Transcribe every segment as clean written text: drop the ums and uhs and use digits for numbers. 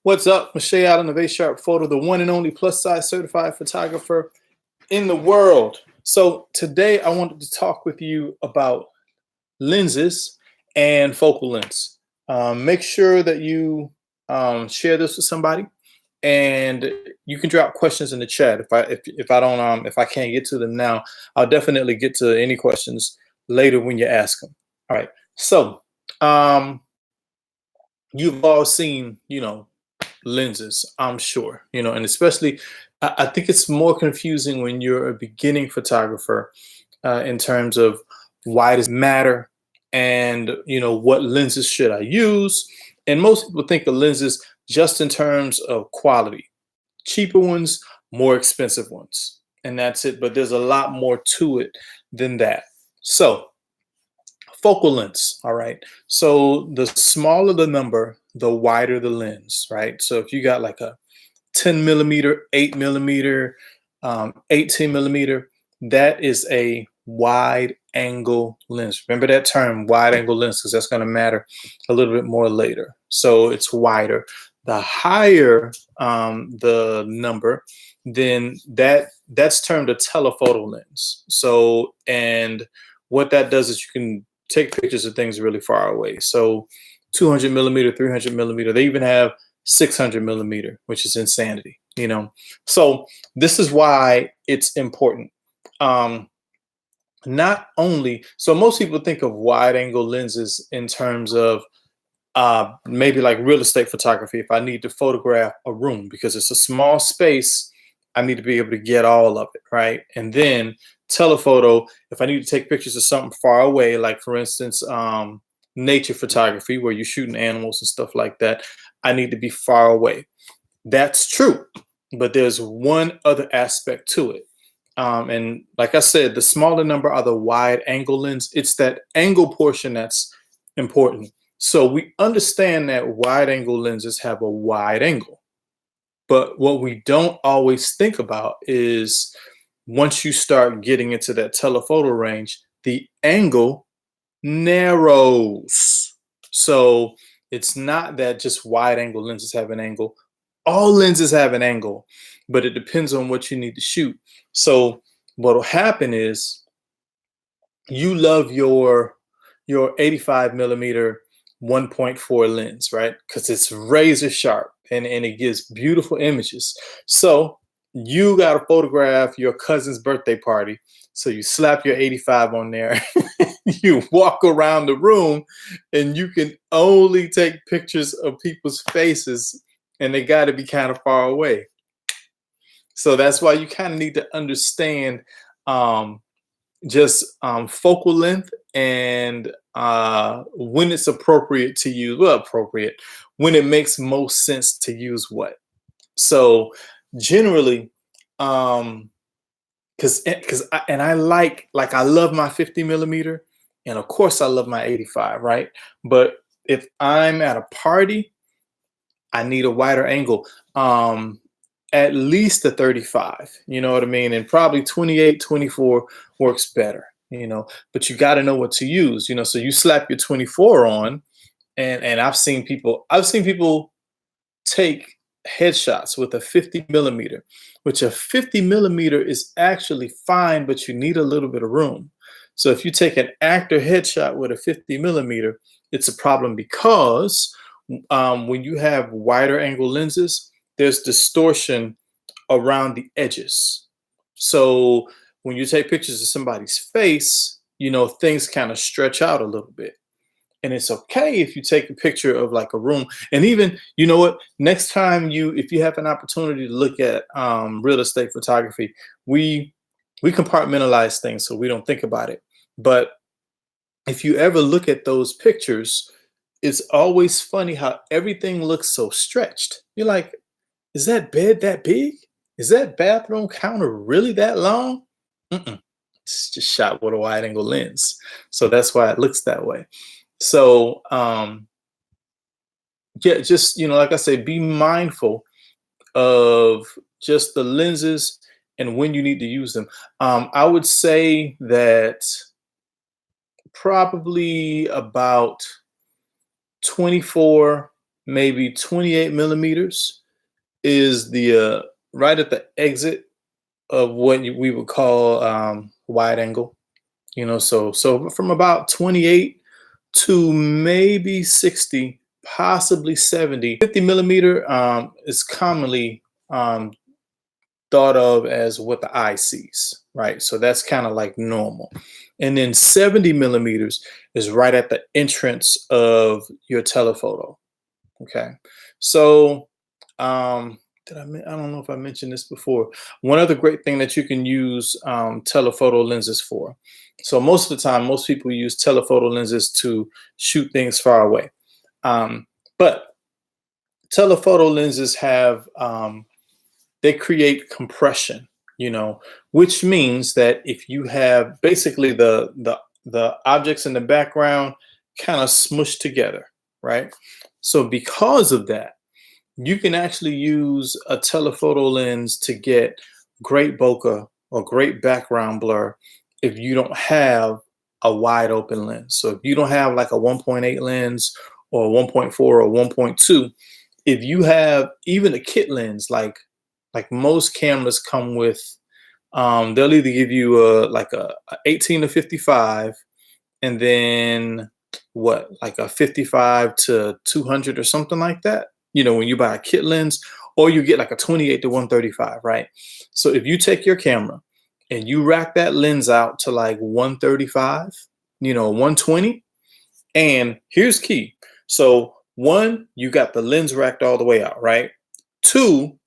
What's up? Michelle Allen of A Sharp Photo, the one and only plus size certified photographer in the world. So today I wanted to talk with you about lenses and focal lengths. Make sure that you share this with somebody, and you can drop questions in the chat. If I don't if I can't get to them now, I'll definitely get to any questions later when you ask them. All right. So um, you've all seen, lenses, I'm sure, and especially I think it's more confusing when you're a beginning photographer in terms of why does it matter, and what lenses should I use. And most people think of lenses just in terms of quality: cheaper ones, more expensive ones, and that's it. But there's a lot more to it than that. So focal lengths, all right? So the smaller the number, the wider the lens, right? So if you got like a 10 millimeter, 8 millimeter, 18 millimeter, that is a wide angle lens. Remember that term, wide angle lens, because that's going to matter a little bit more later. So it's wider. The higher the number, then that's termed a telephoto lens. So, and what that does is you can take pictures of things really far away. So 200 millimeter, 300 millimeter, they even have 600 millimeter, which is insanity. So this is why it's important. Not only, so most people think of wide angle lenses in terms of maybe like real estate photography. If I need to photograph a room because it's a small space, I need to be able to get all of it, right? And then telephoto, if I need to take pictures of something far away, like for instance, nature photography, where you're shooting animals and stuff like that, I need to be far away. That's true, but there's one other aspect to it. And like I said, the smaller number are the wide angle lens. It's that angle portion that's important. So we understand that wide angle lenses have a wide angle. But what we don't always think about is once you start getting into that telephoto range, the angle narrows. So it's not that just wide angle lenses have an angle. All lenses have an angle, but it depends on what you need to shoot. So what'll happen is you love your 85 millimeter 1.4 lens, right? Because it's razor sharp and it gives beautiful images. So you got to photograph your cousin's birthday party. So you slap your 85 on there, you walk around the room, and you can only take pictures of people's faces, and they got to be kind of far away. So that's why you kind of need to understand just focal length and when it's appropriate to use, well, appropriate, when it makes most sense to use what. So generally, because I love my 50 millimeter, and of course I love my 85, right? But if I'm at a party, I need a wider angle. At least a 35, you know what I mean? And probably 28, 24 works better, but you got to know what to use, so you slap your 24 on, and I've seen people take headshots with a 50 millimeter, which a 50 millimeter is actually fine, but you need a little bit of room. So if you take an actor headshot with a 50 millimeter, it's a problem because when you have wider angle lenses, there's distortion around the edges. So when you take pictures of somebody's face, things kind of stretch out a little bit. And it's okay if you take a picture of like a room. And even, you know what, next time if you have an opportunity to look at real estate photography, we compartmentalize things so we don't think about it. But if you ever look at those pictures, it's always funny how everything looks so stretched. You're like, is that bed that big? Is that bathroom counter really that long? Mm-mm. It's just shot with a wide angle lens. So that's why it looks that way. So yeah, just like I say, be mindful of just the lenses and when you need to use them. I would say that probably about 24 maybe 28 millimeters is the right at the exit of what we would call wide angle. So from about 28 to maybe 60, possibly 70. 50 millimeter is commonly thought of as what the eye sees, right? So that's kind of like normal. And then 70 millimeters is right at the entrance of your telephoto. Okay. So I don't know if I mentioned this before. One other great thing that you can use telephoto lenses for. So most of the time, most people use telephoto lenses to shoot things far away. But telephoto lenses have they create compression, which means that if you have basically the objects in the background kind of smushed together, right? So because of that, you can actually use a telephoto lens to get great bokeh or great background blur if you don't have a wide open lens. So if you don't have like a 1.8 lens or 1.4 or 1.2, if you have even a kit lens, like most cameras come with, they'll either give you a 18 to 55, and then like a 55 to 200 or something like that. When you buy a kit lens, or you get like a 28 to 135, right? So if you take your camera and you rack that lens out to like 135, 120, and here's key. So one, you got the lens racked all the way out, right? Two,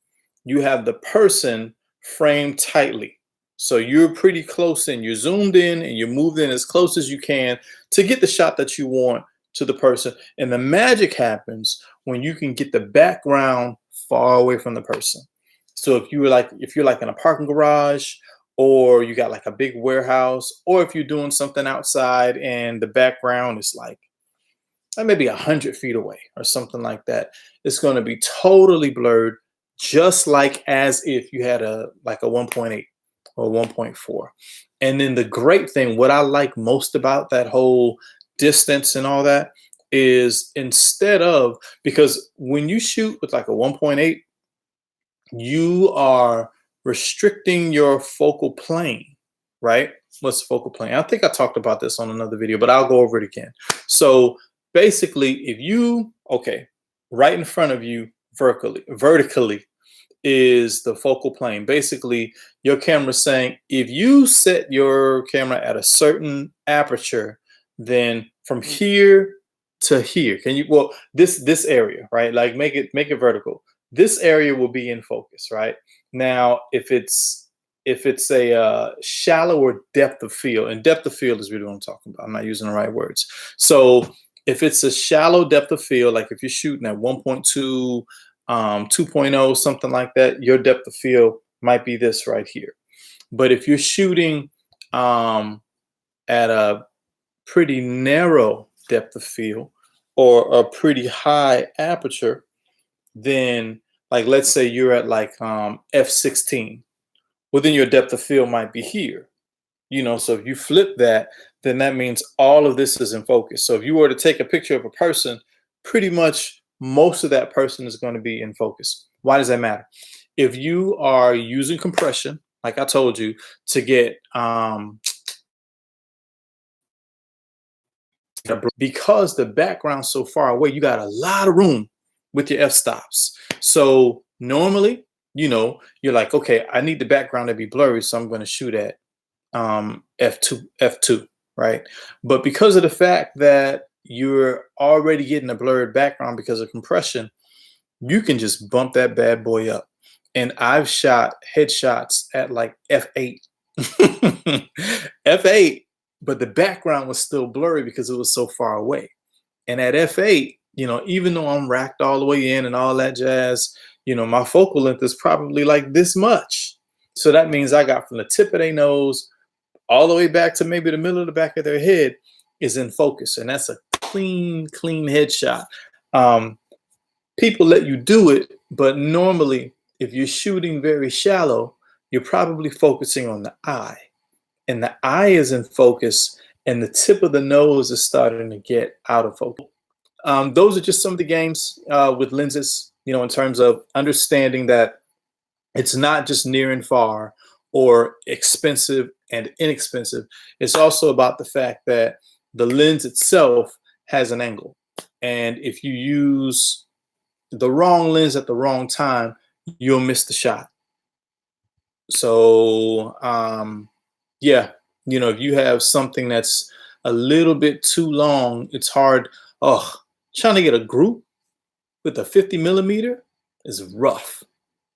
you have the person framed tightly. So you're pretty close in, you're zoomed in and you're moved in as close as you can to get the shot that you want to the person. And the magic happens when you can get the background far away from the person. So if you're like in a parking garage, or you got like a big warehouse, or if you're doing something outside and the background is like maybe 100 feet away or something like that, it's going to be totally blurred, just like as if you had a 1.8 or 1.4. And then the great thing, what I like most about that whole distance and all that, is because when you shoot with like a 1.8, you are restricting your focal plane, right? What's the focal plane? I think I talked about this on another video, but I'll go over it again. So basically, right in front of you vertically is the focal plane. Basically, your camera's saying if you set your camera at a certain aperture, then from here to here, this area, right? Like make it vertical. This area will be in focus, right? Now, if it's a shallower depth of field, and depth of field is really what I'm talking about. I'm not using the right words. So if it's a shallow depth of field, like if you're shooting at 1.2, 2.0, something like that, your depth of field might be this right here. But if you're shooting at a pretty narrow depth of field or a pretty high aperture, then like let's say you're at like f16, well then your depth of field might be here. So if you flip that, then that means all of this is in focus. So if you were to take a picture of a person, pretty much most of that person is going to be in focus. Why does that matter? If you are using compression, like I told you, to get because the background's so far away, you got a lot of room with your f-stops. So normally, you're like, okay, I need the background to be blurry, so I'm going to shoot at f2, right? But because of the fact that you're already getting a blurred background because of compression, you can just bump that bad boy up. And I've shot headshots at like f8, f8, but the background was still blurry because it was so far away. And at f8, even though I'm racked all the way in and all that jazz, my focal length is probably like this much. So that means I got from the tip of their nose all the way back to maybe the middle of the back of their head is in focus. And that's a clean headshot. People let you do it, but normally if you're shooting very shallow, you're probably focusing on the eye. And the eye is in focus and the tip of the nose is starting to get out of focus. those are just some of the games with lenses, in terms of understanding that it's not just near and far or expensive and inexpensive. It's also about the fact that the lens itself has an angle. And if you use the wrong lens at the wrong time, you'll miss the shot. So, yeah, if you have something that's a little bit too long, it's hard. Oh, trying to get a group with a 50 millimeter is rough.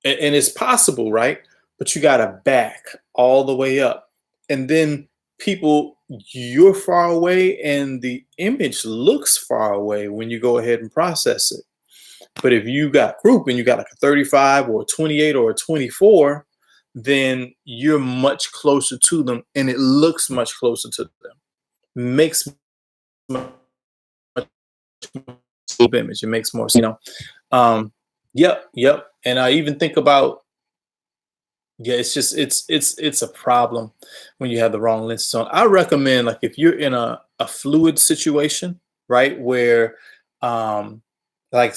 And it's possible, right? But you got to back all the way up. And then you're far away and the image looks far away when you go ahead and process it. But if you got group and you got like a 35 or a 28 or a 24, then you're much closer to them and it looks much closer to them. Makes much image. It makes more, Yep. And I even think about, yeah, it's just it's a problem when you have the wrong lenses on. I recommend, like, if you're in a fluid situation, right, where like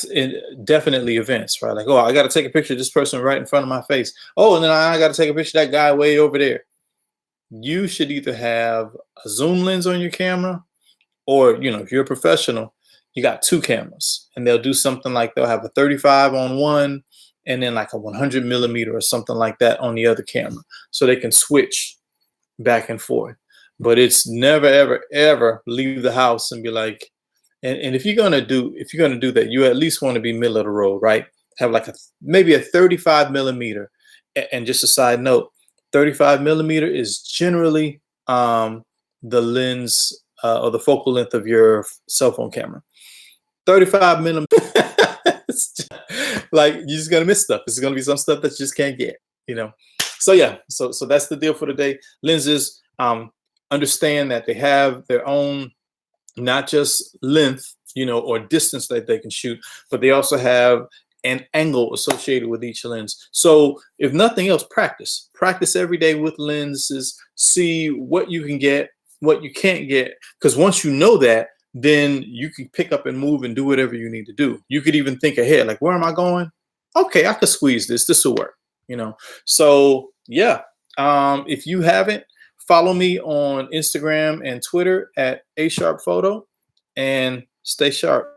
definitely events, right? Like, oh, I got to take a picture of this person right in front of my face. Oh, and then I got to take a picture of that guy way over there. You should either have a zoom lens on your camera, or if you're a professional, you got two cameras, and they'll do something like they'll have a 35 on one and then like a 100 millimeter or something like that on the other camera, so they can switch back and forth. But it's never, ever, ever leave the house and be like, and if you're gonna do that, you at least want to be middle of the road, right? Have like maybe a 35 millimeter. And just a side note, 35 millimeter is generally the lens or the focal length of your cell phone camera. 35 millimeter, like, you're just gonna miss stuff. It's gonna be some stuff that you just can't get, So yeah, so that's the deal for today. Lenses, understand that they have their own, not just length, or distance that they can shoot, but they also have an angle associated with each lens. So if nothing else, practice every day with lenses. See what you can get, what you can't get, because once you know that, then you can pick up and move and do whatever you need to do. You could even think ahead, like, where am I going? Okay, I could squeeze this. This will work, So yeah, if you haven't, follow me on Instagram and Twitter at A Sharp Photo, and stay sharp.